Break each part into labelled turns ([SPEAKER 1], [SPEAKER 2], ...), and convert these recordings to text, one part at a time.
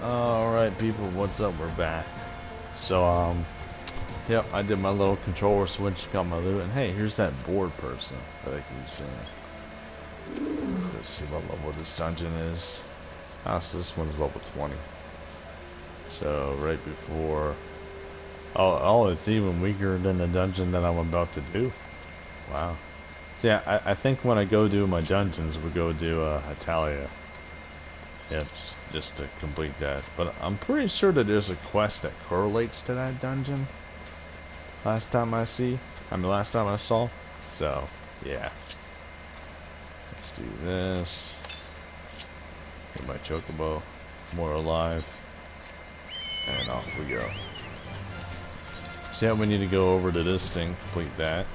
[SPEAKER 1] Alright people, what's up? We're back. So, yep, I did my little controller switch, got my loot, and hey, here's that board person that I keep seeing. Let's see what level this dungeon is. Ah, so this one's level 20. So, right before... Oh, it's even weaker than the dungeon that I'm about to do. Wow. So yeah, I think when I go do my dungeons, we go do, Italia. Yep, just to complete that. But I'm pretty sure that there's a quest that correlates to that dungeon. Last time I saw. So, yeah. Let's do this. Get my chocobo more alive. And off we go. So yeah, we need to go over to this thing, complete that.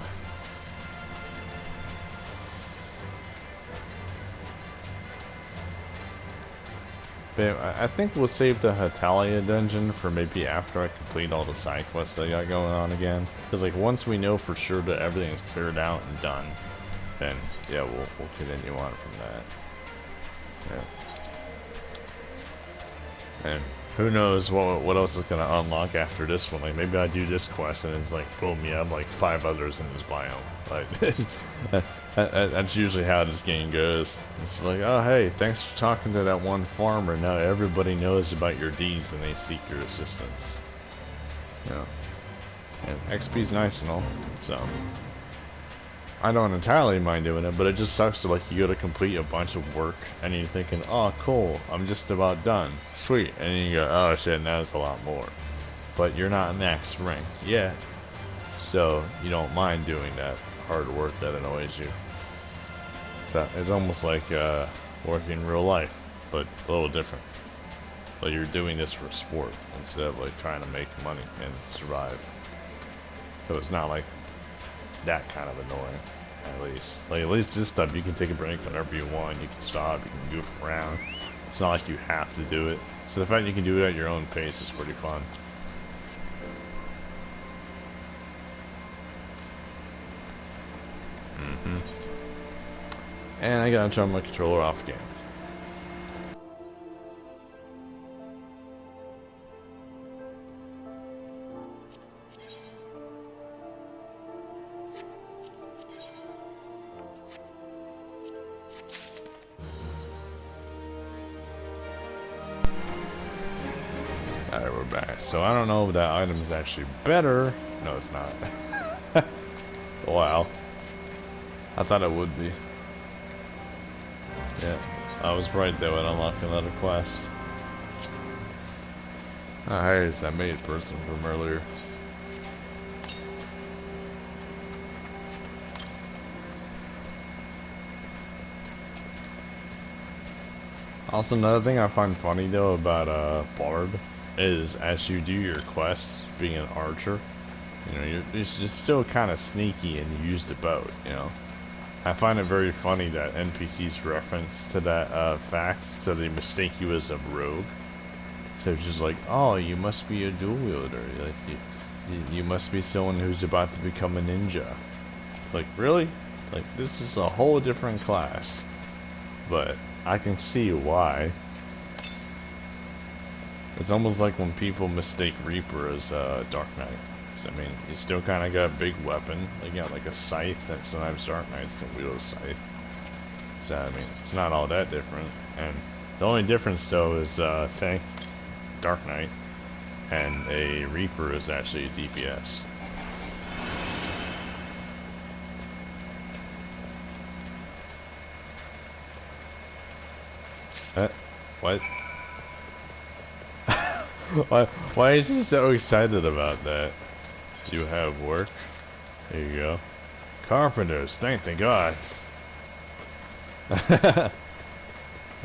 [SPEAKER 1] But I think we'll save the Hatalia dungeon for maybe after I complete all the side quests that I got going on again. Because like once we know for sure that everything's cleared out and done, then yeah, we'll continue on from that. Yeah. And who knows what else is gonna unlock after this one? Like maybe I do this quest and it's like boom, yeah, I'm like 5 others in this biome. Like that's usually how this game goes. It's like, oh hey, thanks for talking to that one farmer. Now everybody knows about your deeds and they seek your assistance. You know, and XP's nice and all, so I don't entirely mind doing it, but it just sucks to like you gotta complete a bunch of work and you're thinking, oh cool, I'm just about done, sweet, and then you go, oh shit, now it's a lot more, but you're not next rank yet, so you don't mind doing that hard work that annoys you. So it's almost like working in real life, but a little different. But you're doing this for sport instead of like trying to make money and survive. So it's not like that kind of annoying, at least. Like at least this stuff you can take a break whenever you want. You can stop. You can goof around. It's not like you have to do it. So the fact you can do it at your own pace is pretty fun. And I gotta turn my controller off again. Alright, we're back. So I don't know if that item is actually better. No, it's not. Wow. I thought it would be. Yeah, I was right though, it unlocked another quest. Oh, hey, it's that maid person from earlier. Also, another thing I find funny though about Bard is as you do your quests, being an archer, you know, you're just still kind of sneaky and you use the bow, you know. I find it very funny that NPCs reference to that fact, so they mistake you as a rogue. So it's just like, oh, you must be a dual wielder. Like, you must be someone who's about to become a ninja. It's like, really? Like, this is a whole different class. But I can see why. It's almost like when people mistake Reaper as Dark Knight. I mean, you still kind of got a big weapon. You got like a scythe that sometimes Dark Knights can wield a scythe. So, I mean, it's not all that different. And the only difference, though, is tank, Dark Knight, and a Reaper is actually a DPS. What? Why is he so excited about that? You have work. There you go. Carpenters, thank the gods.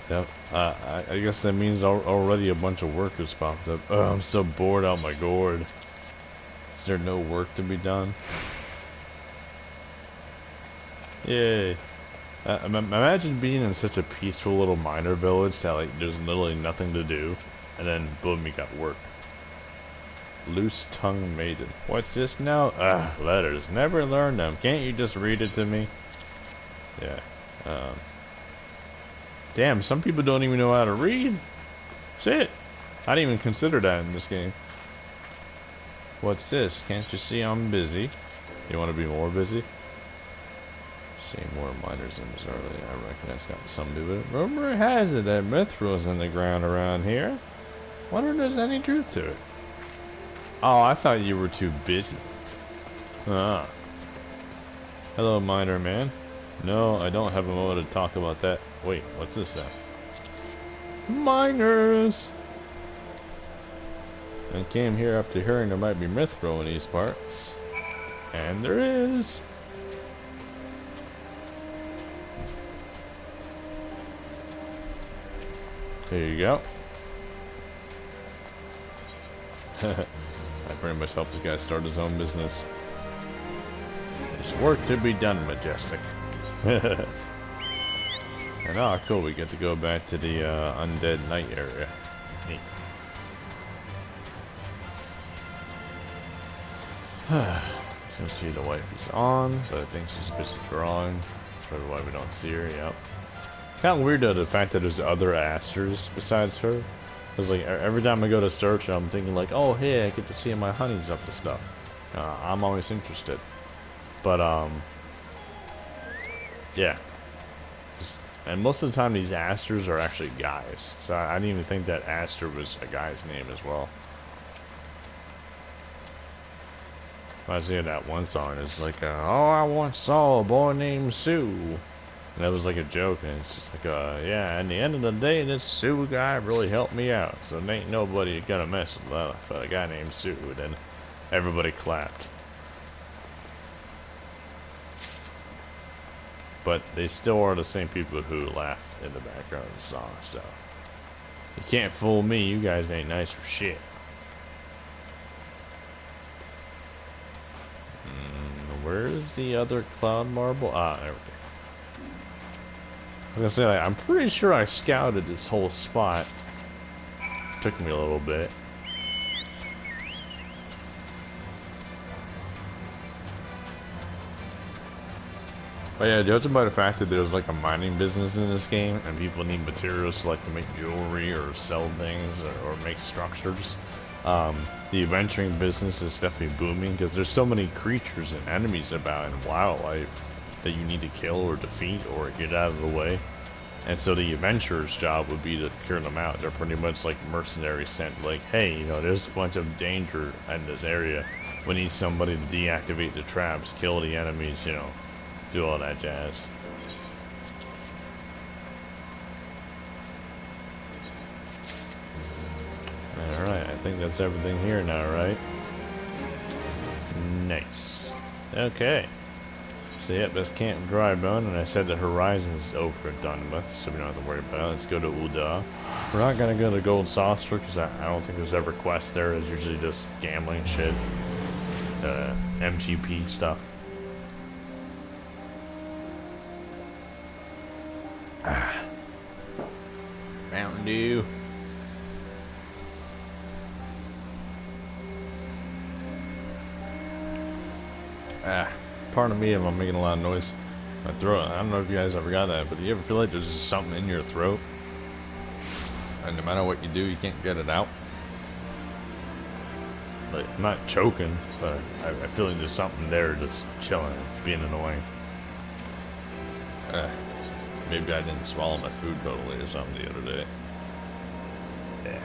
[SPEAKER 1] Yep. I guess that means already a bunch of workers popped up. Oh, I'm so bored out my gourd. Is there no work to be done? Yay. Imagine being in such a peaceful little miner village that like there's literally nothing to do, and then boom, you got work. Loose-tongued maiden. What's this now? Letters. Never learned them. Can't you just read it to me? Yeah. Damn, some people don't even know how to read. Shit. I didn't even consider that in this game. What's this? Can't you see I'm busy? You want to be more busy? See more miners in Missouri. I reckon that's got something to do with it. Rumor has it that Mithril's in the ground around here. Wonder if there's any truth to it. Oh, I thought you were too busy. Ah. Hello, miner man. No, I don't have a moment to talk about that. Wait, what's this then? Miners! I came here after hearing there might be Mithril in these parts. And there is! There you go. I pretty much helped this guy start his own business. There's work to be done, Majestic. And cool, we get to go back to the undead night area. Neat. Let's go see the wife is on, but I think she's a bit strong. That's probably why we don't see her, yep. Kind of weird though, the fact that there's other asters besides her. Because like, every time I go to search, I'm thinking like, oh hey, I get to see my honeys up to stuff. I'm always interested. But, yeah. And most of the time these asters are actually guys. So I didn't even think that aster was a guy's name as well. I was hearing that one song, it's like, oh, I once saw a boy named Sue. And that was like a joke, and it's just like, yeah, at the end of the day, this Sue guy really helped me out. So there ain't nobody gonna mess with a guy named Sue. Then everybody clapped. But they still are the same people who laughed in the background of the song, so you can't fool me, you guys ain't nice for shit. Where's the other cloud marble? Ah, there we go. I was gonna say, like, I'm pretty sure I scouted this whole spot. Took me a little bit. But yeah, judging by the fact that there's like a mining business in this game, and people need materials to like to make jewelry or sell things or make structures, the adventuring business is definitely booming because there's so many creatures and enemies about and wildlife that you need to kill or defeat or get out of the way. And so the adventurer's job would be to clear them out. They're pretty much like mercenaries sent, like, hey, you know, there's a bunch of danger in this area. We need somebody to deactivate the traps, kill the enemies, you know, do all that jazz. Alright, I think that's everything here now, right? Nice. Okay. So yep, that's Camp Drybone, and I said the horizon is over and done with, so we don't have to worry about it. Let's go to Uda. We're not gonna go to Gold Saucer, because I don't think there's ever quests there. It's usually just gambling shit. MTP stuff. Mountain Dew. Pardon me if I'm making a lot of noise. My throat, I don't know if you guys ever got that, but do you ever feel like there's just something in your throat? And no matter what you do, you can't get it out? Like, I'm not choking, but I feel like there's something there just chilling, being annoying. Maybe I didn't swallow my food totally or something the other day. Yeah.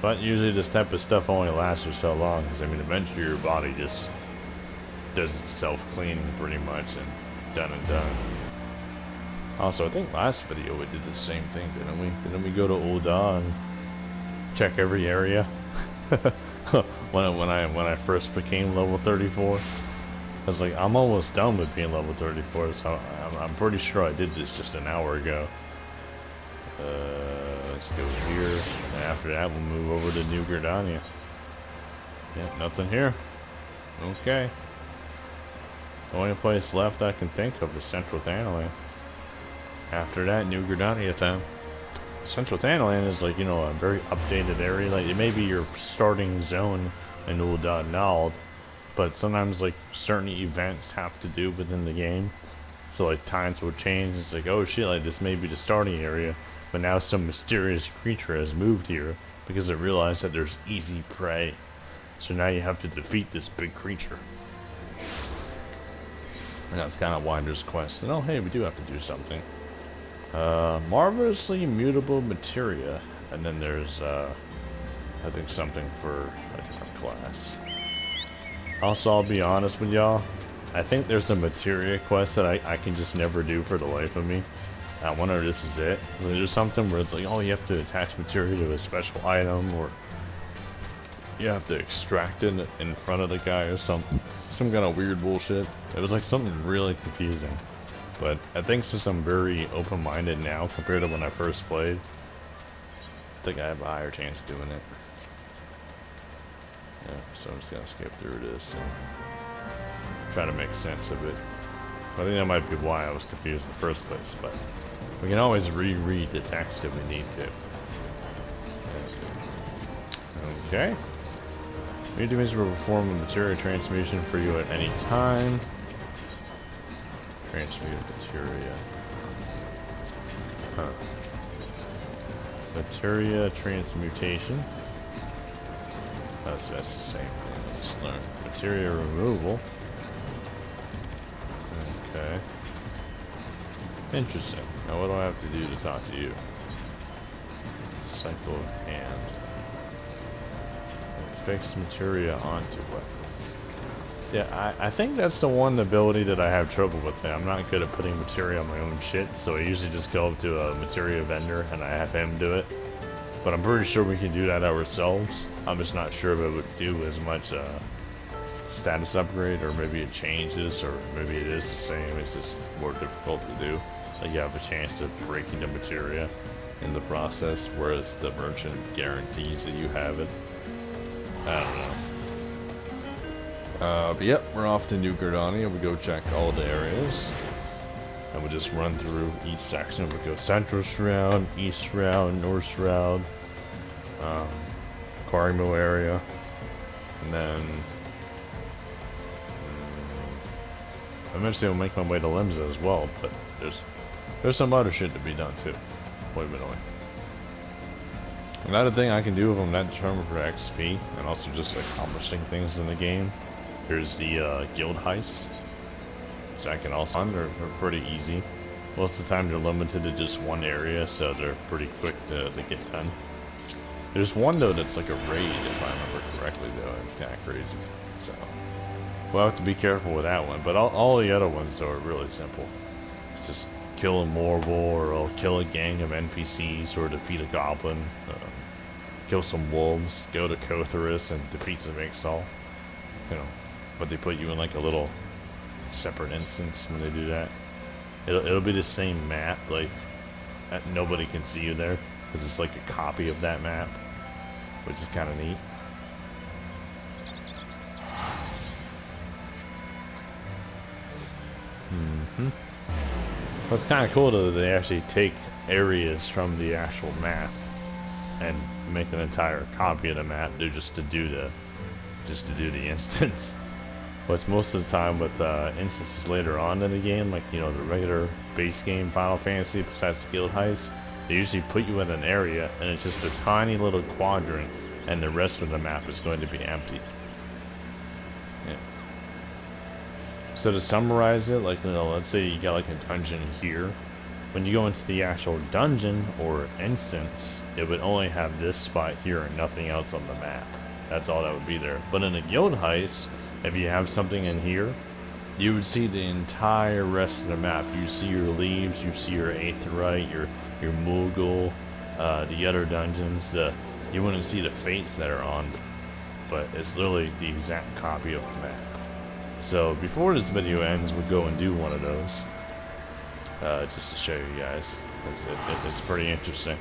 [SPEAKER 1] But usually this type of stuff only lasts for so long, because I mean, eventually your body just does itself cleaning pretty much, and done and done. Also, I think last video we did the same thing, didn't we? Didn't we go to Ul'dah and check every area? when I first became level 34, I was like, I'm almost done with being level 34, so I'm pretty sure I did this just an hour ago. Let's go here, and after that we'll move over to New Gridania. Yeah, nothing here. Okay. The only place left I can think of is Central Thanalan. After that, New Gridania time. Central Thanalan is like, you know, a very updated area. Like, it may be your starting zone in Ul'dah Nald, but sometimes like certain events have to do within the game. So like times will change. It's like, oh shit, like this may be the starting area, but now some mysterious creature has moved here because it realized that there's easy prey. So now you have to defeat this big creature. And that's kind of why there's quests. And oh hey, we do have to do something. Marvelously mutable materia. And then there's, I think something for a different class. Also, I'll be honest with y'all. I think there's a materia quest that I can just never do for the life of me. I wonder if this is it. There's something where it's like, oh, you have to attach materia to a special item, or you have to extract it in front of the guy or something. Some kind of weird bullshit. It was like something really confusing. But I think since I'm very open-minded now compared to when I first played, I think I have a higher chance of doing it. Yeah, so I'm just gonna skip through this and try to make sense of it. I think that might be why I was confused in the first place, but we can always reread the text if we need to. Okay. New division will perform a materia transmutation for you at any time. Transmute materia. Huh. Materia transmutation. That's the same thing. Just learn. Materia removal. Okay. Interesting. Now what do I have to do to talk to you? Cycle of hand. Fix materia onto weapons. Yeah, I think that's the one ability that I have trouble with. I'm not good at putting materia on my own shit, so I usually just go up to a materia vendor and I have him do it. But I'm pretty sure we can do that ourselves. I'm just not sure if it would do as much status upgrade, or maybe it changes, or maybe it is the same. It's just more difficult to do. Like you have a chance of breaking the materia in the process, whereas the merchant guarantees that you have it. I don't know. But yep, we're off to New Gardania. We go check all the areas. And we'll just run through each section. We'll go Central Shroud, East Shroud, North Shroud, Quarrymill area. And then eventually I'll make my way to Limsa as well, but there's some other shit to be done too. Wait a minute. Another thing I can do if I'm not determined for XP, and also just accomplishing things in the game, there's the guild heists. So I can also, they're pretty easy. Most of the time they're limited to just one area, so they're pretty quick to get done. There's one though that's like a raid, if I remember correctly though. It's kind of crazy. So we'll have to be careful with that one. But all the other ones though are really simple. It's just kill a Morval, or I'll kill a gang of NPCs, or defeat a goblin. Kill some wolves, go to Kotharis and defeat some Ixal. You know, but they put you in like a little separate instance when they do that. It'll be the same map, like nobody can see you there because it's like a copy of that map, which is kind of neat. Well, it's kind of cool though that they actually take areas from the actual map and make an entire copy of the map just to do the instance. But most of the time with instances later on in the game, like, you know, the regular base game Final Fantasy, besides the guild heist, they usually put you in an area and it's just a tiny little quadrant and the rest of the map is going to be empty. Yeah. So to summarize it, like, you know, let's say you got like a dungeon here. When you go into the actual dungeon or instance, it would only have this spot here and nothing else on the map. That's all that would be there. But in a guild heist, if you have something in here, you would see the entire rest of the map. You see your leaves, you see your Aetheryte, your Moogle, the other dungeons. You wouldn't see the fates that are on, but it's literally the exact copy of the map. So before this video ends, we'll go and do one of those. Just to show you guys, it's pretty interesting.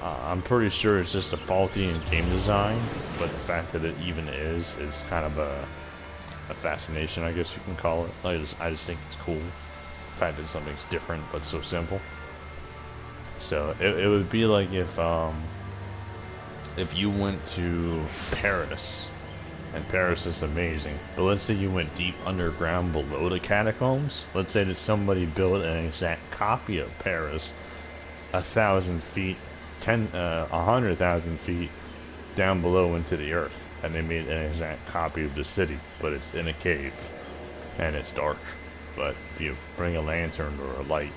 [SPEAKER 1] I'm pretty sure it's just a faulty in game design, but the fact that it even is kind of a fascination, I guess you can call it. I just think it's cool, the fact that something's different but so simple. So it would be like if you went to Paris, and Paris is amazing, but let's say you went deep underground below the catacombs. Let's say that somebody built an exact copy of Paris, 1,000 feet, 100,000 feet down below into the earth, and they made an exact copy of the city, but it's in a cave, and it's dark. But if you bring a lantern or a light,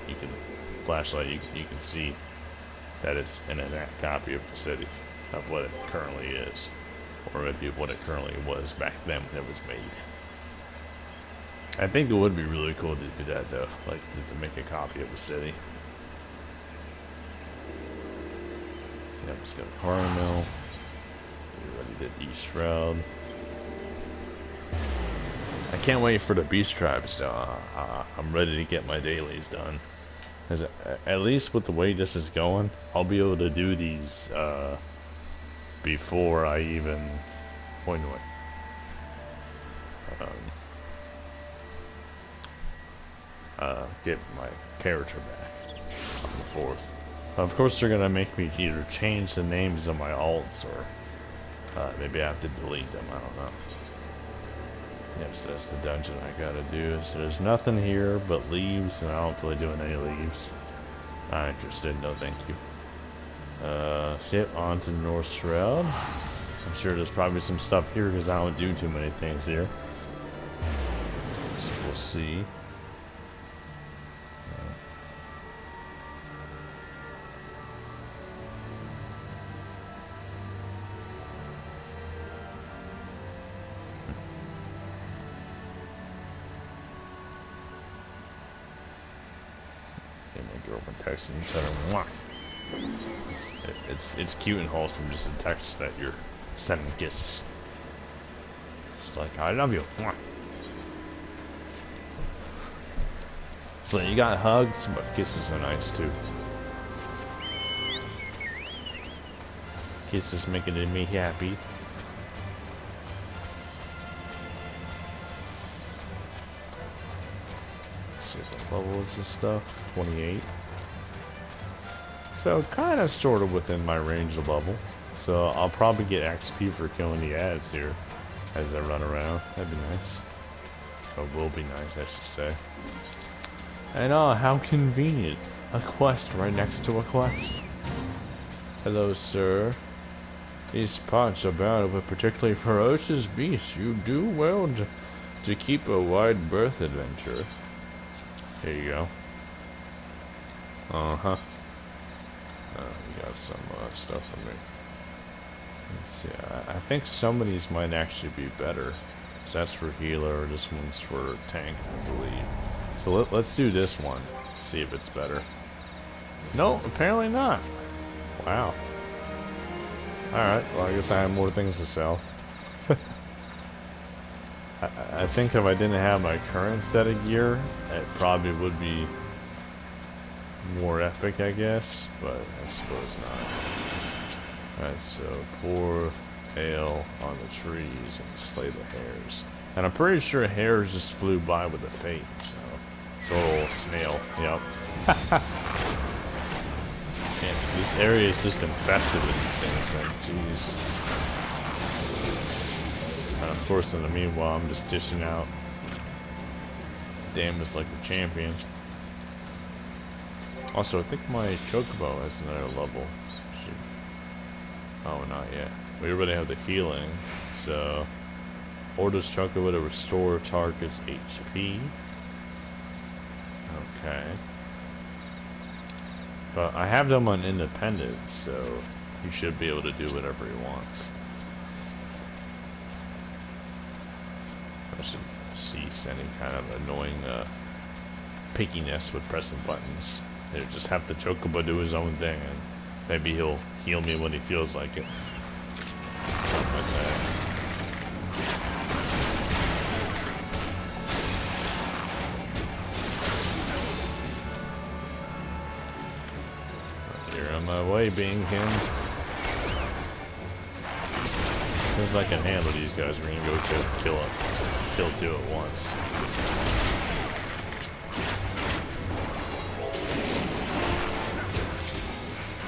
[SPEAKER 1] flashlight, you can see that it's an exact copy of the city, of what it currently is, or maybe what it currently was back then when it was made. I think it would be really cool to do that though, like to make a copy of the city. Yeah, let's go to Carmel. We already did East Road. I can't wait for the Beast Tribes though. I'm ready to get my dailies done. Cause at least with the way this is going, I'll be able to do these before I even get my character back on the 4th. Of course, they're gonna make me either change the names of my alts or maybe I have to delete them. I don't know. Yep, so that's the dungeon I gotta do. So there's nothing here but leaves, and I don't feel like doing any leaves. Not interested, no thank you. Sit on to North Shroud. I'm sure there's probably some stuff here because I don't do too many things here. So we'll see. Texting each other. It's cute and wholesome, just a text that you're sending kisses. It's like, I love you. So you got hugs, but kisses are nice too. Kisses making me happy. Let's see what level is this stuff? 28. So kind of sort of within my range of level. So I'll probably get XP for killing the ads here as I run around. That'd be nice. Or will be nice, I should say. And how convenient. A quest right next to a quest. Hello, sir. These parts are bound with particularly ferocious beasts. You do well to keep a wide berth adventure. Here you go. Uh-huh. We got some stuff for me. Let's see. I think some of these might actually be better. So that's for healer. This one's for tank, I believe. So let's do this one. See if it's better. No, apparently not. Wow. Alright, well I guess I have more things to sell. I think if I didn't have my current set of gear, it probably would be more epic, I guess, but I suppose not. Alright, so pour ale on the trees and slay the hares. And I'm pretty sure hares just flew by with a fate, so it's a little snail, yep. Man, this area is just infested with these things, like, jeez. And of course, in the meanwhile, I'm just dishing out damage like a champion. Also, I think my chocobo has another level. Oh, not yet. We already have the healing, so orders chocobo to restore target's HP. Okay. But I have them on independent, so he should be able to do whatever he wants. I should cease any kind of annoying pickiness with pressing buttons. You just have the chocobo do his own thing, and maybe he'll heal me when he feels like it. Something like that. You're on my way, being him. Since I can handle these guys, we're gonna go kill two at once.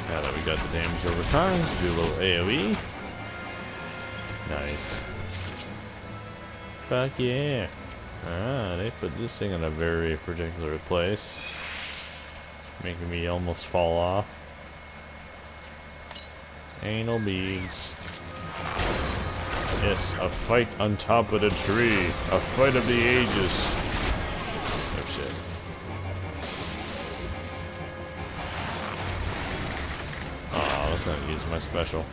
[SPEAKER 1] Now that we got the damage over time, let's do a little AoE. Nice. Fuck yeah. Ah, they put this thing in a very particular place. Making me almost fall off. Anal beads. Yes, a fight on top of the tree. A fight of the ages. Oh shit. Oh, I was gonna use my special.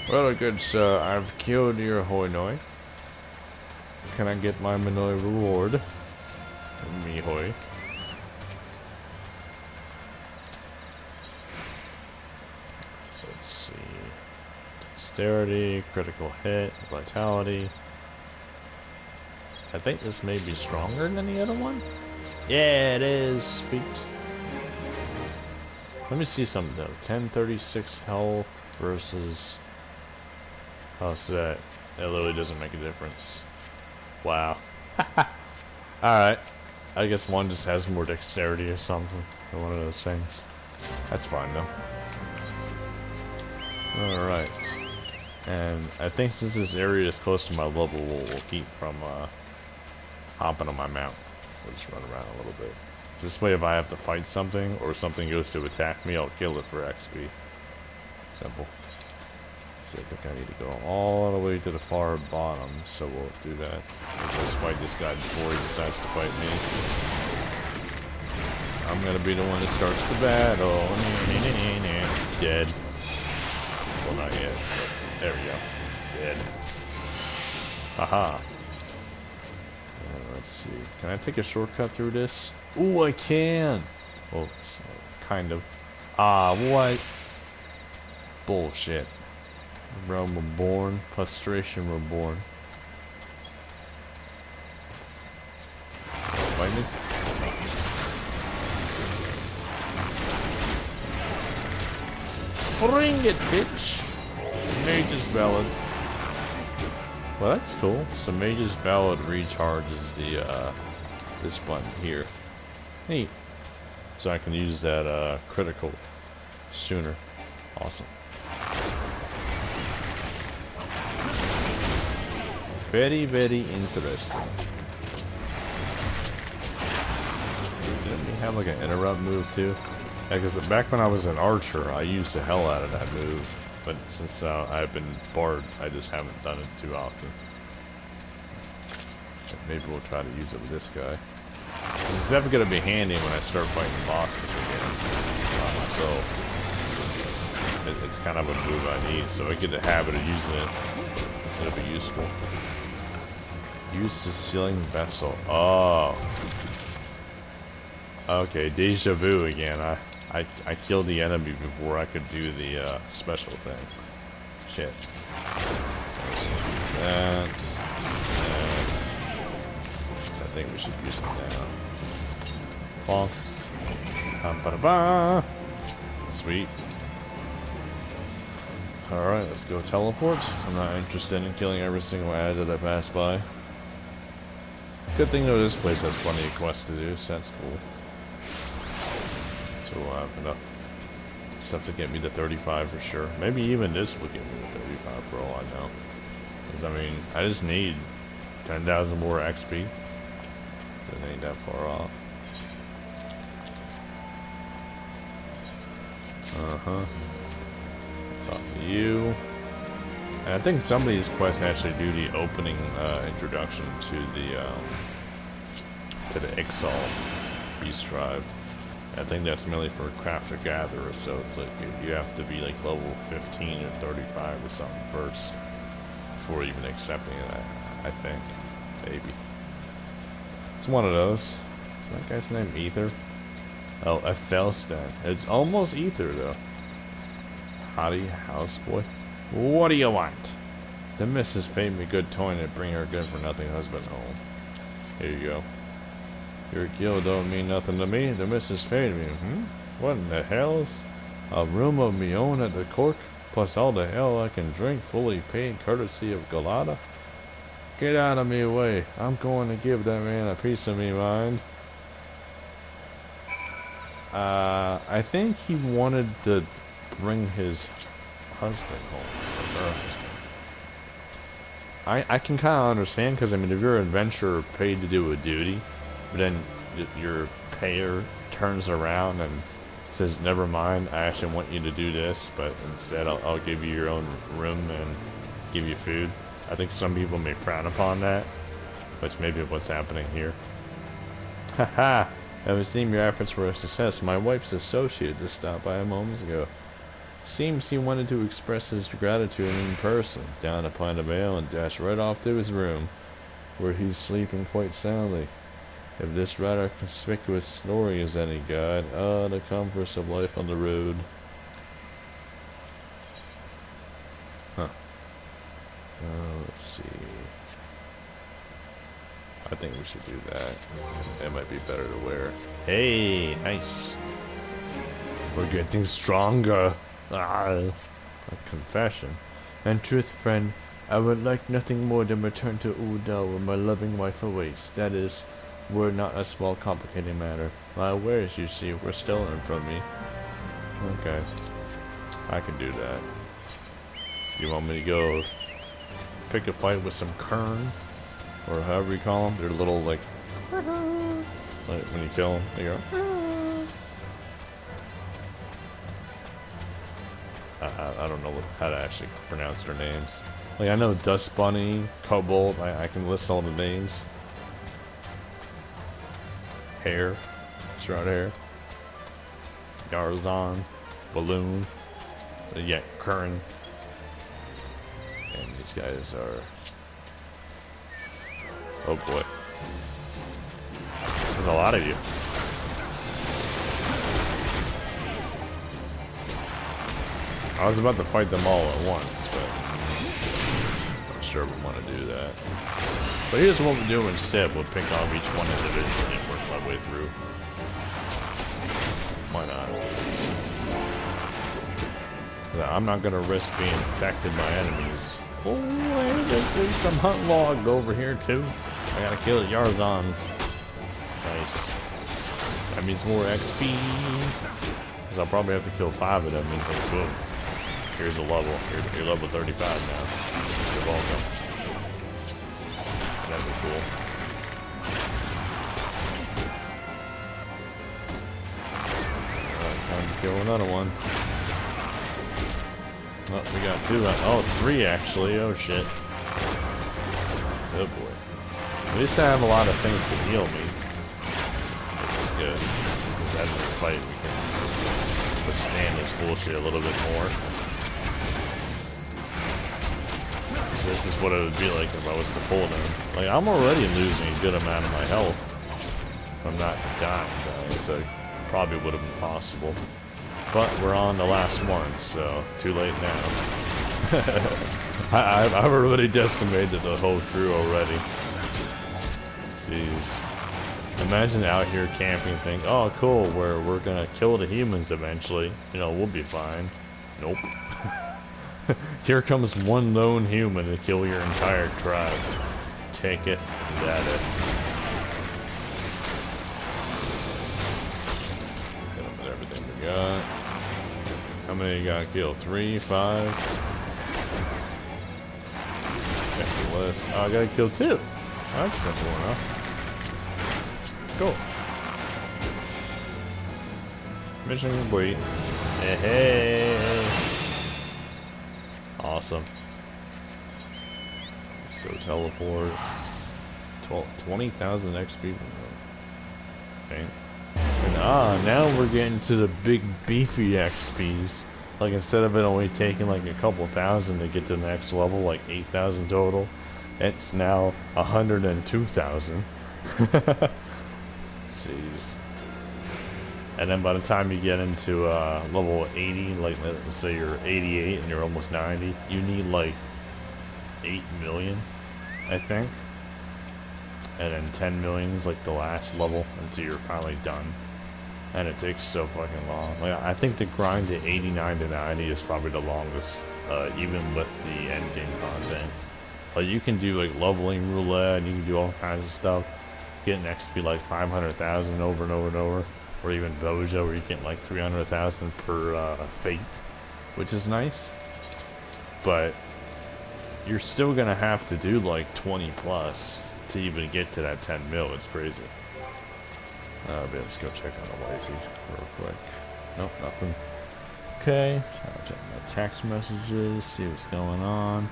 [SPEAKER 1] Well, good sir, I've killed your Hoinoi. Can I get my Minoi reward? Mihoi. So let's see. Dexterity, critical hit, vitality. I think this may be stronger than the other one. Yeah, it is. Sweet. Let me see something though. 1036 health versus. Oh, so that literally doesn't make a difference. Wow. Alright. I guess one just has more dexterity or something. Or one of those things. That's fine though. Alright. And I think since this area is close to my level, we'll keep from hopping on my mount. We'll just run around a little bit. This way if I have to fight something, or something goes to attack me, I'll kill it for XP. Simple. So I think I need to go all the way to the far bottom, so we'll do that. We'll just fight this guy before he decides to fight me. I'm gonna be the one that starts the battle. Dead. Well, not yet, but there we go. Dead. Haha. Let's see. Can I take a shortcut through this? Ooh, I can! Well, kind of. Ah, what? Bullshit. Realm reborn, frustration reborn. Fight me? Bring it, bitch! Mage's Ballad. Well, that's cool. So Mage's Ballad recharges the, this button here. Neat. So I can use that, critical sooner. Awesome. Very, very interesting. Didn't we have like an interrupt move too? Yeah, because back when I was an archer, I used the hell out of that move. But since I've been bard, I just haven't done it too often. Maybe we'll try to use it with this guy. It's definitely going to be handy when I start fighting bosses again. So it's kind of a move I need. So I get the habit of using it. It'll be useful. Use the sealing vessel. Oh. Okay, deja vu again. I killed the enemy before I could do the special thing. Shit. That. I think we should use it now. Bonk. Ba-da-ba. Sweet. Alright, let's go teleport. I'm not interested in killing every single ad that I pass by. Good thing though, this place has plenty of quests to do, so that's cool. So we'll have enough stuff to get me to 35 for sure. Maybe even this will get me to 35 for all I know. Because I mean, I just need 10,000 more XP. So it ain't that far off. Talk to you. And I think some of these quests actually do the opening introduction to the XIV Beast Tribe. I think that's mainly for crafter gatherer, so it's like you have to be like level 15 or 35 or something first before even accepting it. I think, maybe. It's one of those. Is that guy's name Ether? Oh, a Felstan. It's almost Ether though. Howdy, houseboy. What do you want? The missus paid me good coin to bring her good for nothing husband home. Here you go. Your guild don't mean nothing to me. The missus paid me. What in the hell is a room of me own at the court, plus all the hell I can drink, fully paid courtesy of Galata? Get out of me way. I'm going to give that man a piece of me mind. I think he wanted to bring his husband home. I can kind of understand, because I mean, if you're an adventurer paid to do a duty, but then you're payer turns around and says, never mind, I actually want you to do this, but instead I'll give you your own room and give you food. I think some people may frown upon that, which may be what's happening here. Haha, I would seem your efforts were a success. My wife's associate just stopped by moments ago. Seems he wanted to express his gratitude in person. Down a pint of ale and dashed right off to his room, where he's sleeping quite soundly. If this rather conspicuous story is any guide, the comforts of life on the road. Huh. Let's see. I think we should do that. It might be better to wear. Hey, nice. We're getting stronger. A confession. In truth, friend, I would like nothing more than return to Udal where my loving wife awaits. That is, were not a small complicated matter. My wares, you see, were stolen from me. Okay. I can do that. You want me to go pick a fight with some Kern? Or however you call them? They're little, like when you kill them, they go. I don't know how to actually pronounce their names. Like, I know Dust Bunny, Kobold, I can list all the names. Hair, shroud hair, Garzon, Balloon, yeah, Curran. And these guys are... Oh boy. There's a lot of you. I was about to fight them all at once, but I'm not sure we want to do that. But here's what we'll do instead. We'll pick off each one individually and work my way through. Why not? I'm not going to risk being detected by enemies. Oh, there's some hunt log over here too. I gotta kill Yarzons. Nice. That means more XP. Because I'll probably have to kill 5 of them. Means like, boom. Here's a level. You're level 35 now. You're welcome. That'd be cool. Alright, time to kill another one. Oh, we got 2. Oh, 3 actually. Oh shit. Oh boy. At least I have a lot of things to heal me. Which is good. Because as we fight, we can withstand this bullshit a little bit more. So this is what it would be like if I was to pull them. Like, I'm already losing a good amount of my health. If I'm not dying, though. So probably would have been possible. But we're on the last one, so too late now. I've already decimated the whole crew already. Jeez. Imagine out here camping and think, oh cool, we're gonna kill the humans eventually. You know, we'll be fine. Nope. Here comes one lone human to kill your entire tribe. Take it, that it. Get them with everything we got. How many you gotta kill? 3, 5? Check the list. Oh, I gotta kill 2. Oh, that's simple enough. Cool. Mission complete. Hey, hey. Awesome. Let's go teleport. 20,000 XP. Okay. And now we're getting to the big beefy XPs. Like, instead of it only taking like a couple thousand to get to the next level, like 8,000 total, it's now 102,000. Jeez. And then by the time you get into level 80, like let's say you're 88 and you're almost 90, you need like 8 million, I think. And then 10 million is like the last level until you're finally done. And it takes so fucking long. Like, I think the grind to 89 to 90 is probably the longest, even with the end game content. Like, you can do like leveling roulette, and you can do all kinds of stuff. Get an XP like 500,000 over and over and over. Or even Dojo, where you get like 300,000 per fate, which is nice. But you're still gonna have to do like 20 plus to even get to that 10 mil. It's crazy. But let's go check on the wifey real quick. Nope, nothing. Okay, I'll check my text messages, see what's going on.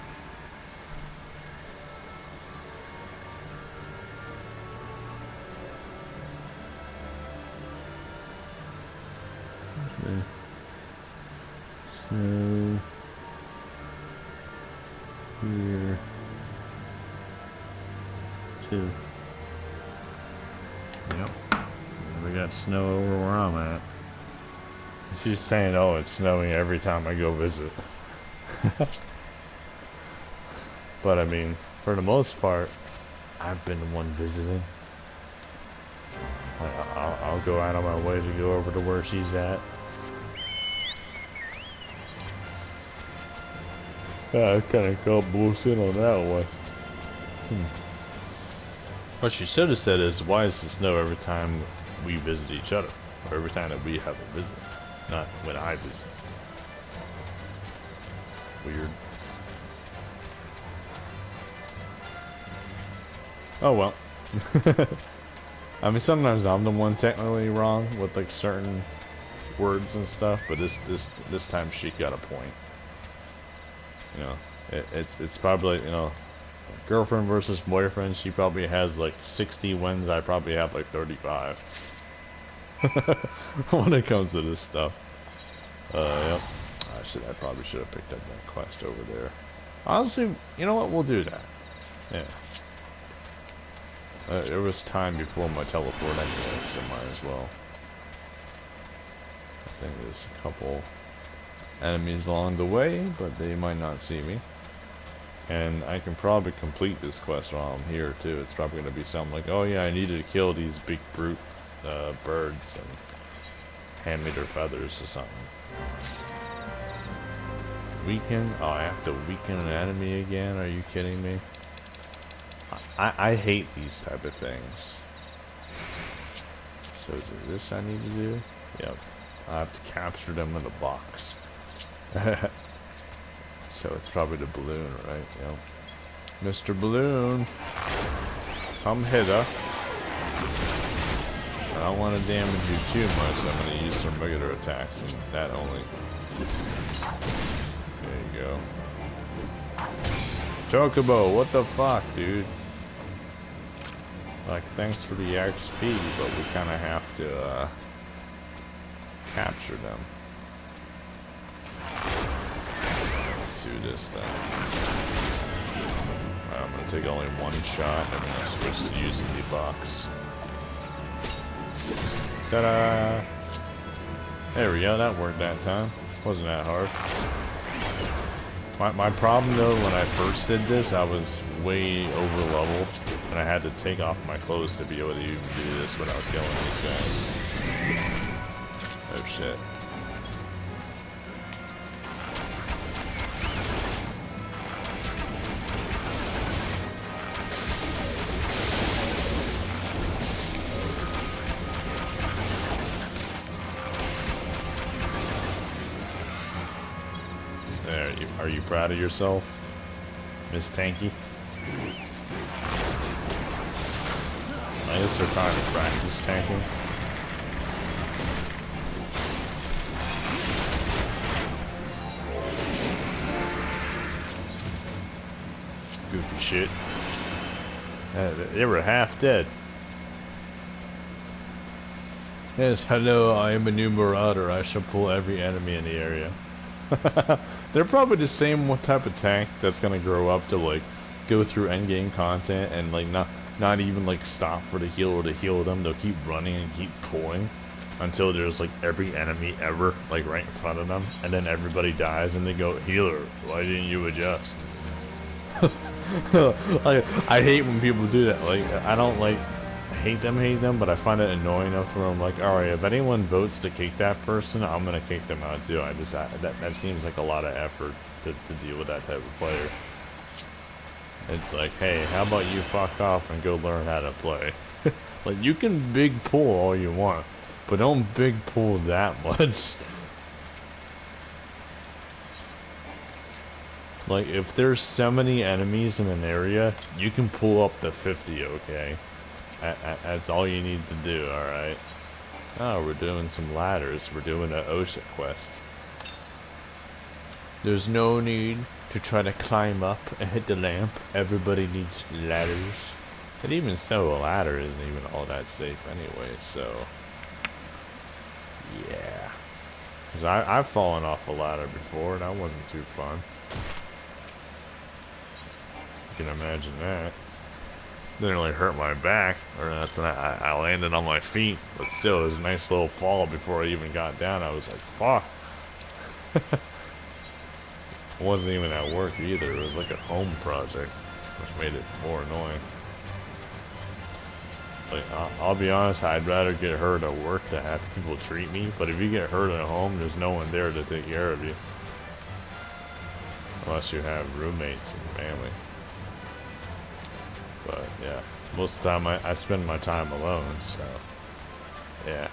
[SPEAKER 1] Okay. Snow here too. Yep. We got snow over where I'm at. She's saying, oh, it's snowing every time I go visit. But I mean, for the most part, I've been the one visiting. I'll go out on my way to go over to where she's at. Yeah, I kind of got bullshit on that one. What she should have said is, why does it snow every time we visit each other? Or every time that we have a visit? Not when I visit. Weird. Oh well. I mean, sometimes I'm the one technically wrong with like certain words and stuff, but this time she got a point. You know, it's probably, you know, girlfriend versus boyfriend. She probably has like 60 wins. I probably have like 35. When it comes to this stuff. Yep. I probably should have picked up that quest over there. Honestly, you know what? We'll do that. Yeah. There was time before my teleport anyway, so might as well. I think there's a couple enemies along the way, but they might not see me. And I can probably complete this quest while I'm here too. It's probably going to be something like, oh yeah, I needed to kill these big brute birds and hand me their feathers or something. Weaken? Oh, I have to weaken an enemy again? Are you kidding me? I hate these type of things. So is it this I need to do? Yep. I have to capture them in a box. So it's probably the balloon, right? Yep. Mr. Balloon, come hither. I don't want to damage you too much, so I'm going to use some regular attacks, and that only. There you go. Chocobo, what the fuck, dude? Like, thanks for the XP, but we kind of have to, capture them. Let's do this then. I'm gonna take only one shot, and then I'll switch to using the box. Ta-da! There we go, that worked that time. Wasn't that hard. My problem though, when I first did this, I was way over leveled, and I had to take off my clothes to be able to even do this without killing these guys. Oh shit. There, are you proud of yourself, Miss Tanky? I guess they're trying to practice tanking. Goofy shit. They were half dead. Yes, hello, I am a new marauder. I shall pull every enemy in the area. They're probably the same type of tank that's gonna grow up to like go through endgame content and like not even like stop for the heal or to heal them. They'll keep running and keep pulling until there's like every enemy ever like right in front of them, and then everybody dies and they go, healer, why didn't you adjust? I hate when people do that. Like, I don't like hate them, but I find it annoying enough to where I'm like, alright, if anyone votes to kick that person, I'm gonna kick them out too. That seems like a lot of effort to deal with that type of player. It's like, hey, how about you fuck off and go learn how to play? Like, you can big pull all you want, but don't big pull that much. Like, if there's so many enemies in an area, you can pull up to 50, okay? That's all you need to do, alright? Oh, we're doing some ladders. We're doing an OSHA quest. There's no need to try to climb up and hit the lamp. Everybody needs ladders. And even so, a ladder isn't even all that safe anyway, so... yeah. Because I've fallen off a ladder before, and that wasn't too fun. You can imagine that. Didn't really hurt my back, or nothing. I landed on my feet, but still, it was a nice little fall before I even got down. I was like, fuck. It wasn't even at work either. It was like a home project, which made it more annoying. Like, I'll be honest, I'd rather get hurt at work to have people treat me, but if you get hurt at home, there's no one there to take care of you. Unless you have roommates and family. But, yeah. Most of the time, I spend my time alone, so... yeah.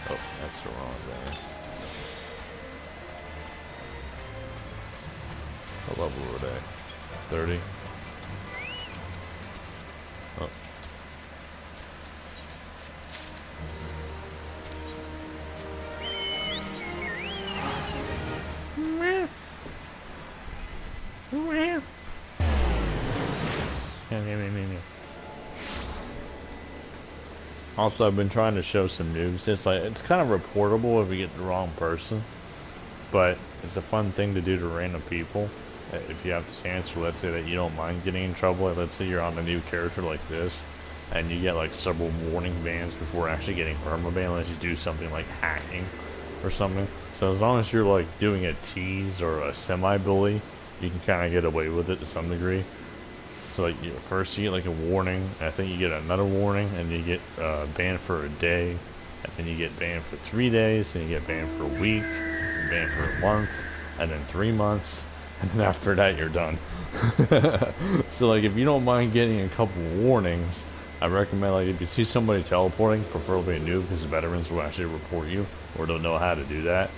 [SPEAKER 1] Oh, that's the wrong thing. What level were they? 30? Oh. Also, I've been trying to show some noobs. It's kind of reportable if you get the wrong person, but it's a fun thing to do to random people. If you have the chance, or let's say that you don't mind getting in trouble. Like, let's say you're on a new character like this, and you get like several warning bans before actually getting permaban unless you do something like hacking or something. So as long as you're like doing a tease or a semi-bully, you can kind of get away with it to some degree. So like first you get like a warning, and I think you get another warning, and you get banned for a day, and then you get banned for 3 days, and you get banned for a week, and banned for a month, and then 3 months, and then after that you're done. So like if you don't mind getting a couple warnings, I recommend like if you see somebody teleporting, preferably a noob, because veterans will actually report you, or don't know how to do that.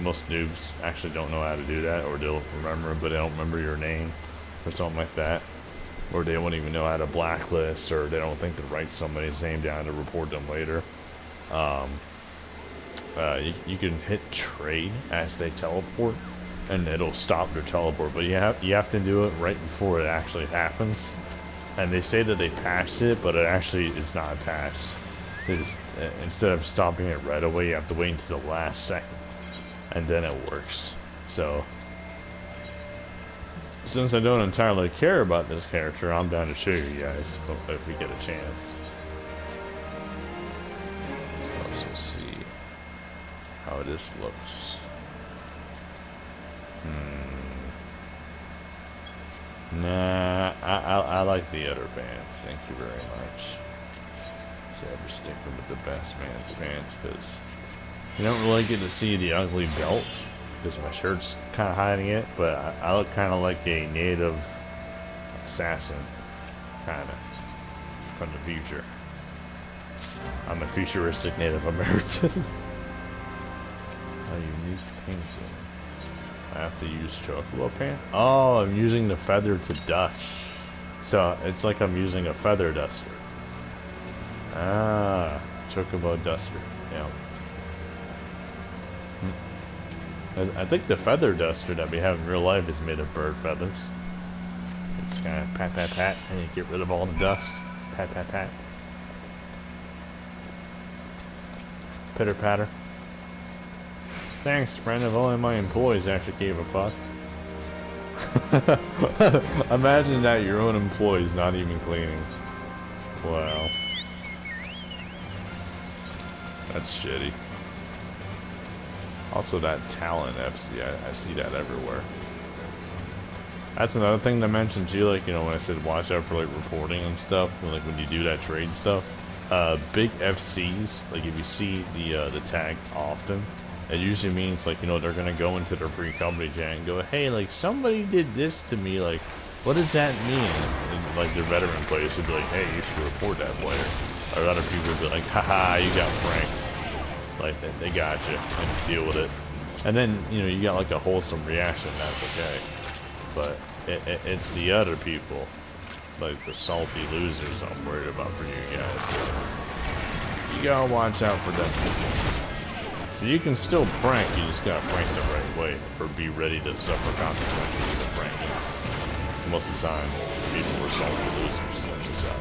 [SPEAKER 1] Most noobs actually don't know how to do that, or they'll remember it, but they don't remember your name, or something like that. Or they won't even know how to blacklist, or they don't think to write somebody's name down to report them later. You can hit trade as they teleport, and it'll stop their teleport. But you have to do it right before it actually happens. And they say that they patched it, but it actually is not patched. Instead of stopping it right away, you have to wait until the last second, and then it works. So. Since I don't entirely care about this character, I'm down to show you guys if we get a chance. Let's also see how this looks. Nah, I like the other pants. Thank you very much. So I have to stick with the best man's pants, because you don't really get to see the ugly belt, because my shirt's kind of hiding it, but I look kind of like a native assassin, kind of, from the future. I'm a futuristic Native American. A unique painting. I have to use chocobo paint? Oh, I'm using the feather to dust. So, it's like I'm using a feather duster. Ah, chocobo duster, yeah. I think the feather duster that we have in real life is made of bird feathers. Just kind of pat, pat, pat, and you get rid of all the dust. Pat, pat, pat. Pitter patter. Thanks, friend. If only my employees actually gave a fuck. Imagine that your own employees not even cleaning. Wow. That's shitty. Also that talent FC, I see that everywhere. That's another thing to mention too, like, you know, when I said watch out for like reporting and stuff, like when you do that trade stuff, big FCs, like if you see the tag often, it usually means like, you know, they're gonna go into their free company chat and go, hey, like somebody did this to me, like what does that mean? And like their veteran players would be like, hey, you should report that player. Or other people would be like, haha, you got pranked. Like they got you, and deal with it. And then, you know, you got like a wholesome reaction, that's okay. But it's the other people like the salty losers I'm worried about for you guys. So you gotta watch out for them. So you can still prank, you just gotta prank the right way, or be ready to suffer consequences for pranking. So most of the time, people are salty losers in this out.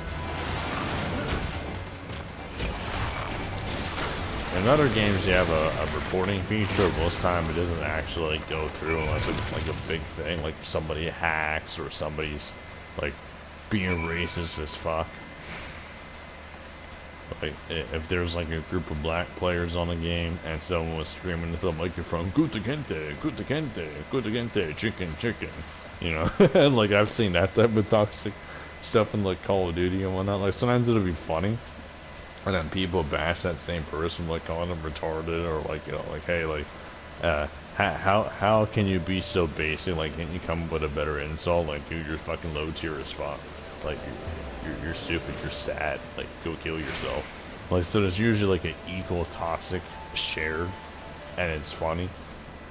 [SPEAKER 1] In other games, you have a reporting feature. Most time, it doesn't actually like, go through unless it's like a big thing, like somebody hacks or somebody's like being racist as fuck. Like if there's like a group of black players on a game and someone was screaming into the microphone, "Gutta gente, gutta gente, gutta gente, chicken, chicken," you know, and like I've seen that type of toxic stuff in like Call of Duty and whatnot. Like sometimes it'll be funny. And then people bash that same person, like calling them retarded, or like, you know, like, hey, like, how can you be so basic? Like, can't you come up with a better insult? Like, dude, you're fucking low tier as fuck. Like, you're stupid. You're sad. Like, go kill yourself. Like, so there's usually like an equal toxic shared, and it's funny.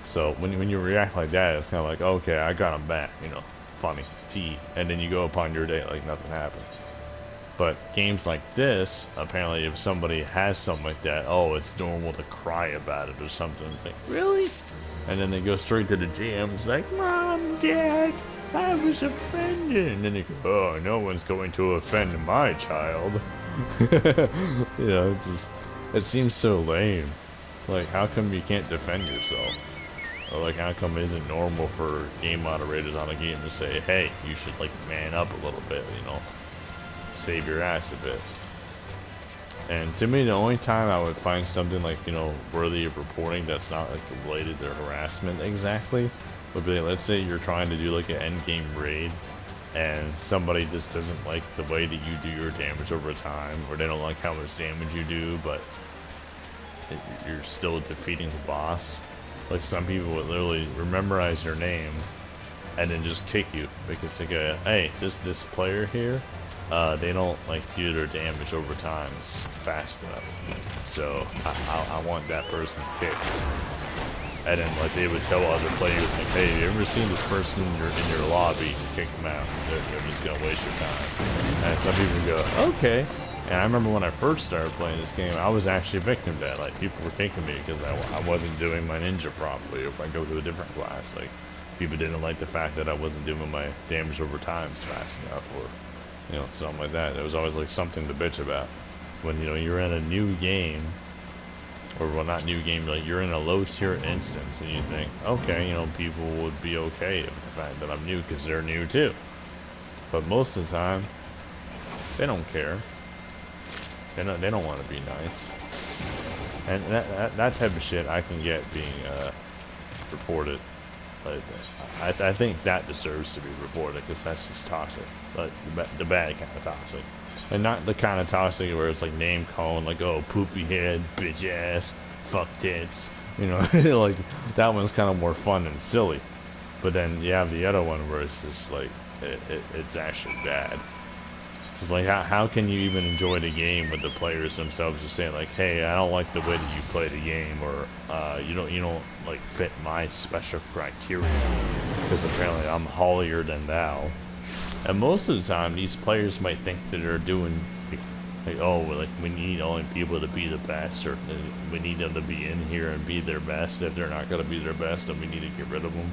[SPEAKER 1] So when you react like that, it's kind of like, okay, I got him back. You know, funny, T. And then you go upon your day like nothing happened. But games like this, apparently if somebody has something like that, oh, it's normal to cry about it or something. It's like, really? And then they go straight to the GM. It's like, Mom, Dad, I was offended. And then they go, oh, no one's going to offend my child. You know, it seems so lame. Like, how come you can't defend yourself? Or like, how come it isn't normal for game moderators on a game to say, hey, you should like man up a little bit, you know? Save your ass a bit. And to me, the only time I would find something like, you know, worthy of reporting that's not like related to harassment exactly would be, let's say you're trying to do like an end game raid and somebody just doesn't like the way that you do your damage over time, or they don't like how much damage you do, but you're still defeating the boss. Like some people would literally memorize your name and then just kick you because they go, hey, this player here, they don't like do their damage over time fast enough, so I want that person kicked. And then like they would tell other players like, hey, have you ever seen this person in your lobby? Kick them out. They're just gonna waste your time. And some people go, okay. And I remember when I first started playing this game, I was actually a victim to that. Like people were kicking me because I wasn't doing my ninja properly. If I go to a different class, like people didn't like the fact that I wasn't doing my damage over time fast enough, or you know, something like that. There was always like something to bitch about. When, you know, you're in a new game, or well, not new game, like you're in a low tier instance, and you think, okay, you know, people would be okay with the fact that I'm new because they're new too. But most of the time, they don't care. They don't want to be nice. And that type of shit I can get being reported. Like, I think that deserves to be reported because that's just toxic. Like the bad kind of toxic, and not the kind of toxic where it's like name calling, like, oh, poopy head, bitch ass, fuck tits, you know. Like that one's kind of more fun and silly. But then you have the other one where it's just like it's actually bad. It's like how can you even enjoy the game with the players themselves just saying like, hey, I don't like the way that you play the game, or you don't like fit my special criteria because apparently I'm holier than thou. And most of the time these players might think that they're doing like, oh, like we need only people to be the best, or we need them to be in here and be their best. If they're not going to be their best, then we need to get rid of them.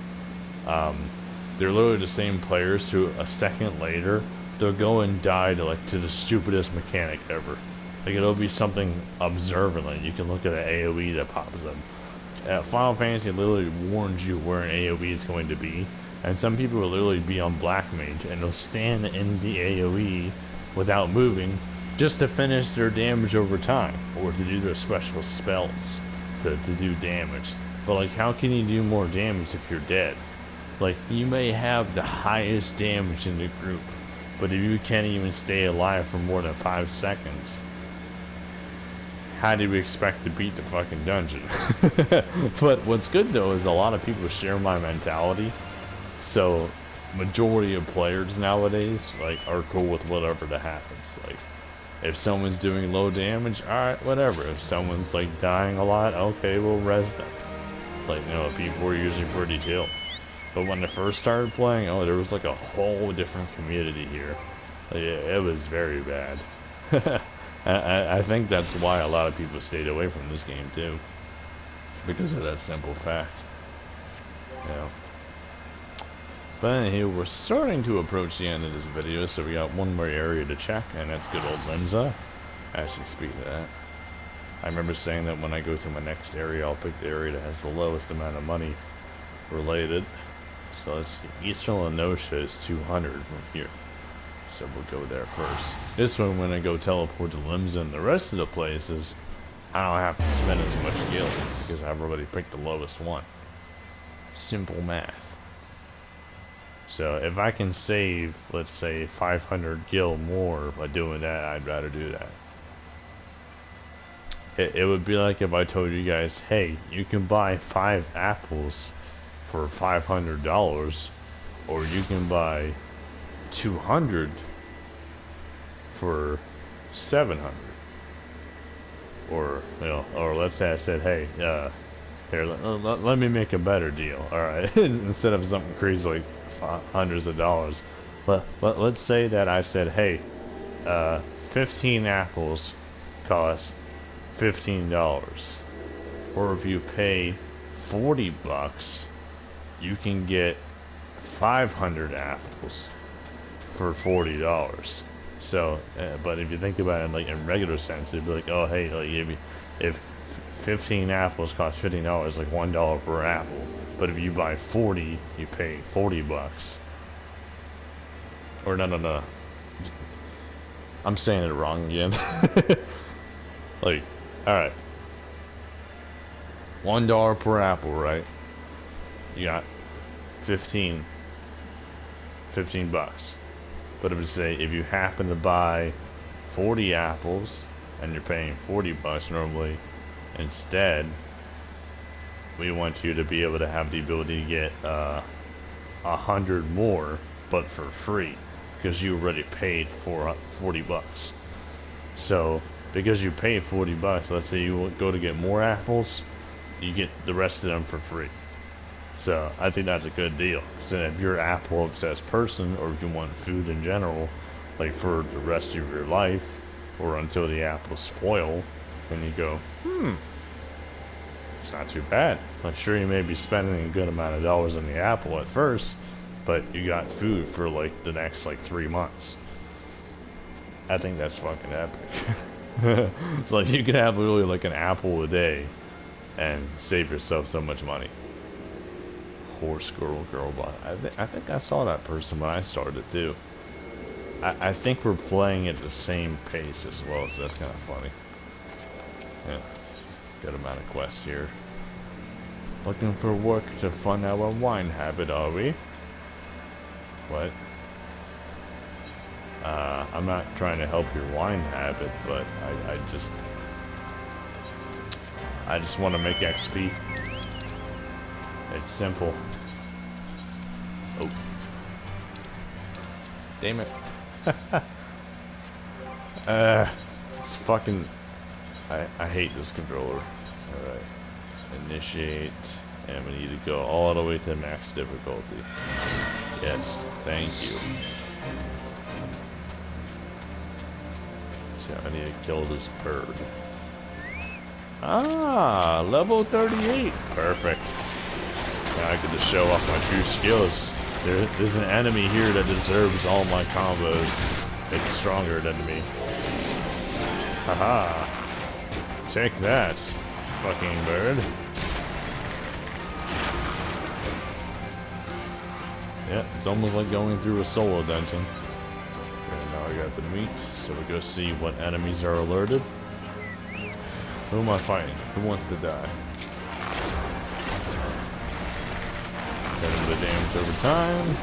[SPEAKER 1] They're literally the same players who a second later they'll go and die to the stupidest mechanic ever. Like it'll be something observant. Like you can look at an AoE that pops up. Final Fantasy literally warns you where an AoE is going to be, and some people will literally be on Black Mage and they'll stand in the AoE without moving just to finish their damage over time, or to do their special spells to do damage. But like, how can you do more damage if you're dead? Like, you may have the highest damage in the group, but if you can't even stay alive for more than 5 seconds, how do we expect to beat the fucking dungeon? But what's good though is a lot of people share my mentality, so majority of players nowadays like are cool with whatever that happens. Like if someone's doing low damage, alright, whatever. If someone's like dying a lot, okay, we'll res them. Like, you know, people were usually pretty chill. But when I first started playing, oh, there was like a whole different community here. Yeah, it was very bad. I think that's why a lot of people stayed away from this game too, because of that simple fact. Yeah. But anyway, we're starting to approach the end of this video, so we got one more area to check, and that's good old Limsa. Actually, speaking of that, I remember saying that when I go to my next area, I'll pick the area that has the lowest amount of money related. So let's see, Eastern Lenosha is 200 from here. So we'll go there first. This one, when I go teleport to Limsa and the rest of the places, I don't have to spend as much gil because I've already picked the lowest one. Simple math. So if I can save, let's say, 500 gil more by doing that, I'd rather do that. It would be like if I told you guys, hey, you can buy 5 apples for $500, or you can buy 200 for 700. Or, you know, or let's say I said, hey, here, let me make a better deal, alright? Instead of something crazy like hundreds of dollars. Let's say that I said, hey, 15 apples cost $15. Or if you pay 40 bucks, you can get 500 apples for $40. So, but if you think about it like in regular sense, it'd be like, oh hey, like if 15 apples cost $15, like $1 per apple. But if you buy 40, you pay 40 bucks. Or no. I'm saying it wrong again. Like, alright. $1 per apple, right? You got 15 bucks. But if you happen to buy 40 apples and you're paying 40 bucks normally, instead, we want you to be able to have the ability to get 100 more, but for free, because you already paid for 40 bucks. So, because you paid 40 bucks, let's say you go to get more apples, you get the rest of them for free. So I think that's a good deal. So if you're an apple obsessed person, or if you want food in general, like for the rest of your life, or until the apples spoil, then you go, it's not too bad. Like, sure, you may be spending a good amount of dollars on the apple at first, but you got food for like the next like 3 months. I think that's fucking epic. It's like you could have literally like an apple a day and save yourself so much money. Horse girl bot. I think I saw that person when I started too. I think we're playing at the same pace as well, so that's kind of funny. Yeah, good amount of quests here. Looking for work to fund our wine habit, are we? What? I'm not trying to help your wine habit, but I just want to make XP. It's simple. Oh. Damn it. It's fucking... I hate this controller. Alright. Initiate. And we need to go all the way to max difficulty. Yes, thank you. So I need to kill this bird. Ah, level 38. Perfect. Now I get to show off my true skills. There's an enemy here that deserves all my combos. It's stronger than me. Haha. Take that, fucking bird. Yeah, it's almost like going through a solo dungeon. And now I got the meat, so we go see what enemies are alerted. Who am I fighting? Who wants to die? Getting the damage over time.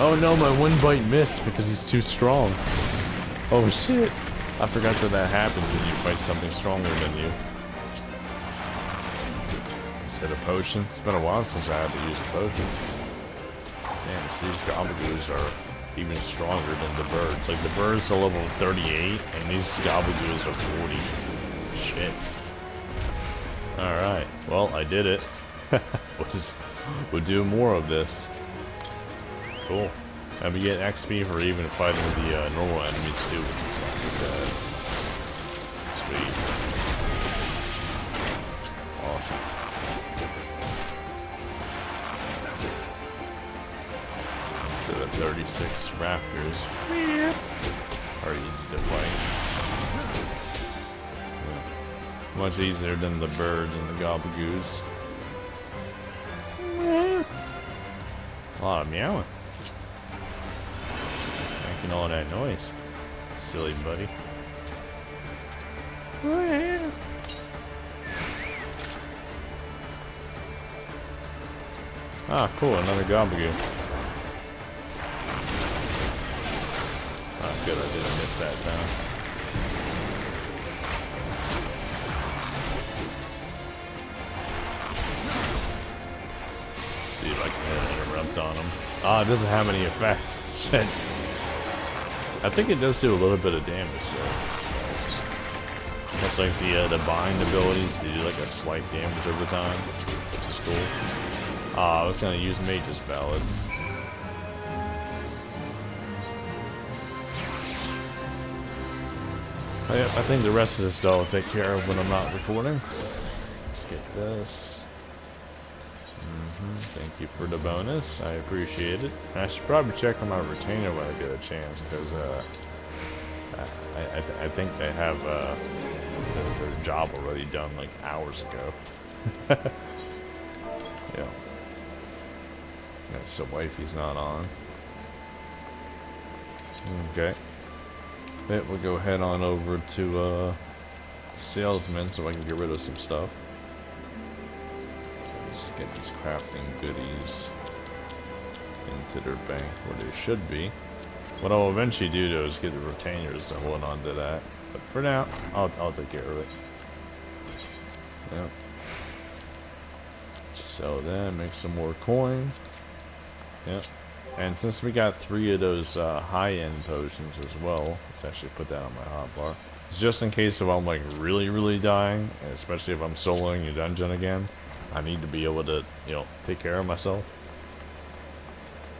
[SPEAKER 1] Oh no, my one bite missed because he's too strong. Oh shit. I forgot that happens when you fight something stronger than you. Let's hit a potion. It's been a while since I had to use a potion. Damn, so these gobbledygoos are even stronger than the birds. Like the birds are level 38 and these gobbledygoos are 40. Shit. Alright, well, I did it. We'll do more of this. Cool. And we get XP for even fighting the normal enemies too, which is not too bad. Sweet. Awesome. Instead of 36 raptors. Are easy to fight. Yeah. Much easier than the birds and the gobblegoos. A lot of meowing. Making all that noise. Silly buddy. Ah, cool, another gobblegoo. Ah, good, I didn't miss that time. See if I can interrupt on him. Ah, it doesn't have any effect. Shit. I think it does do a little bit of damage though. Much like the bind abilities, they do like a slight damage over time, which is cool. Ah, I was gonna use Mage's Ballad. I think the rest of this though I'll take care of when I'm not recording. Let's get this. Thank you for the bonus. I appreciate it. I should probably check on my retainer when I get a chance, because I think they have their job already done like hours ago. Yeah. So wifey's not on. Okay. Yeah, we'll go head on over to salesman so I can get rid of some stuff. Just get these crafting goodies into their bank where they should be. What I'll eventually do though is get the retainers to hold on to that. But for now, I'll take care of it. Yep. Sell that, make some more coin. Yep. And since we got 3 of those high-end potions as well, let's actually put that on my hotbar. It's just in case if I'm like really dying, and especially if I'm soloing a dungeon again, I need to be able to, you know, take care of myself.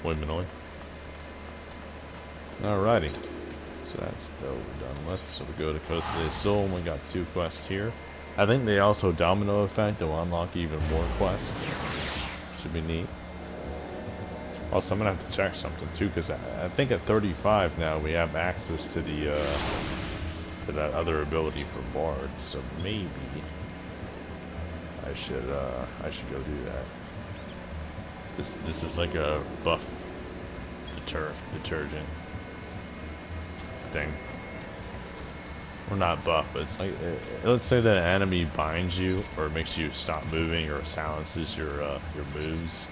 [SPEAKER 1] Women. Alrighty. So that's still done with. So we go to Coast of the Soul and we got 2 quests here. I think they also domino effect will unlock even more quests. Should be neat. Also, I'm gonna have to check something too, because I think at 35 now we have access to the to that other ability for Bard. So maybe I should go do that. This is like a buff detergent thing. Or not buff, but it's like, let's say that an enemy binds you or makes you stop moving or silences your moves.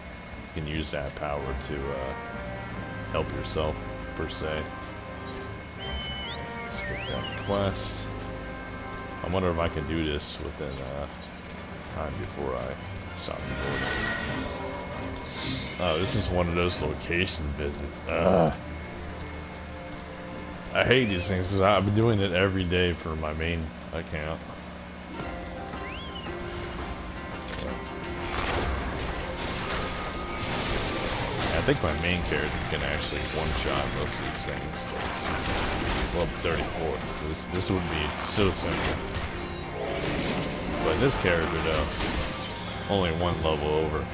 [SPEAKER 1] You can use that power to help yourself per se. Let's get that quest. I wonder if I can do this within time before I stop recording. Oh, this is one of those location visits. I hate these things because I've been doing it every day for my main account. I think my main character can actually one-shot most of these things, but it's level 34, so this would be so simple. But this character, though, only 1 level over.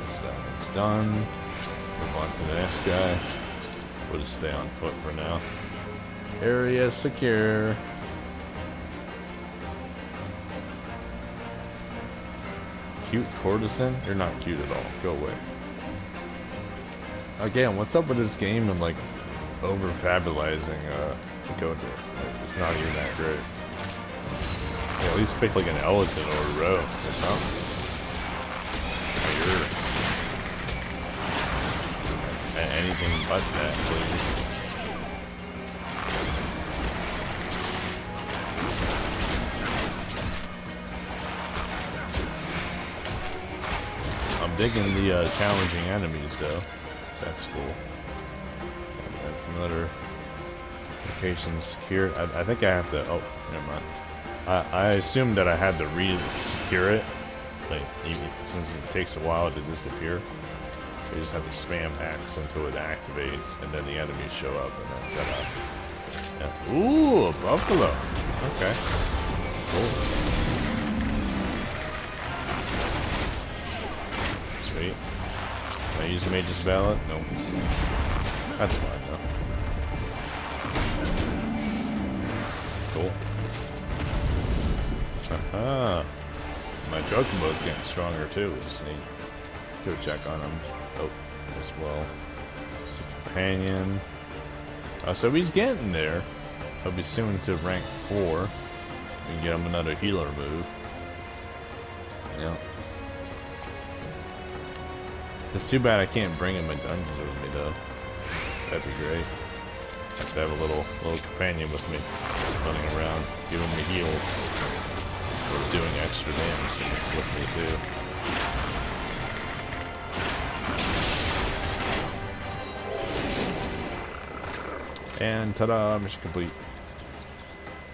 [SPEAKER 1] So it's done. Move on to the next guy. We'll just stay on foot for now. Area secure. Cute courtesan? You're not cute at all. Go away. Again, what's up with this game and like over-fabulizing Dakota? It's not even that great. Yeah, at least pick like an elephant or a roe or something. Anything but that, please. I'm digging the challenging enemies though. That's cool. That's another location secured. I think I have to. Oh, never mind. I assumed that I had to re-secure it, like even since it takes a while to disappear. You just have to spam X until it activates, and then the enemies show up, and then ta-da. Yeah. Ooh, a buffalo. Okay. Cool. Sweet. Can I use Mage's Ballot? Nope. That's fine though. Cool. Haha. My Chocobo's getting stronger too. We just need to go check on him. Oh, as well. It's a companion. So he's getting there. He'll be soon to rank 4. We can get him another healer move. Yeah. It's too bad I can't bring him a dungeon with me though. That'd be great. Have to have a little companion with me, running around, giving me heals, or doing extra damage with me too. And ta-da! Mission complete.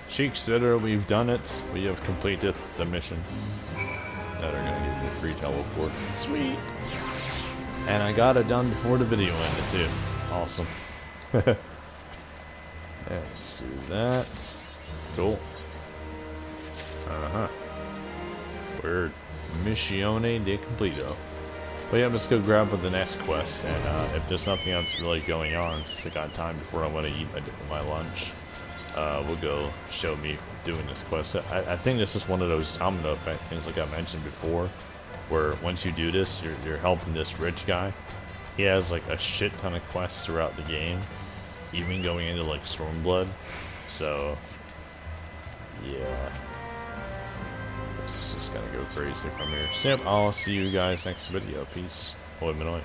[SPEAKER 1] Sheik Sitter, we've done it. We have completed the mission. Now they're gonna give me a free teleport. Sweet. And I got it done before the video ended too. Awesome. Let's do that. Cool. Weird. Missione de completo. But yeah, let's go grab with the next quest. And if there's nothing else really going on, since I got time before I want to eat my lunch, we'll go show me doing this quest. I think this is one of those domino effect things like I mentioned before, where once you do this, you're helping this rich guy. He has like a shit ton of quests throughout the game, even going into like Stormblood. So yeah, it's just gonna go crazy from here. So yep, I'll see you guys next video. Peace. Oi, Minoy.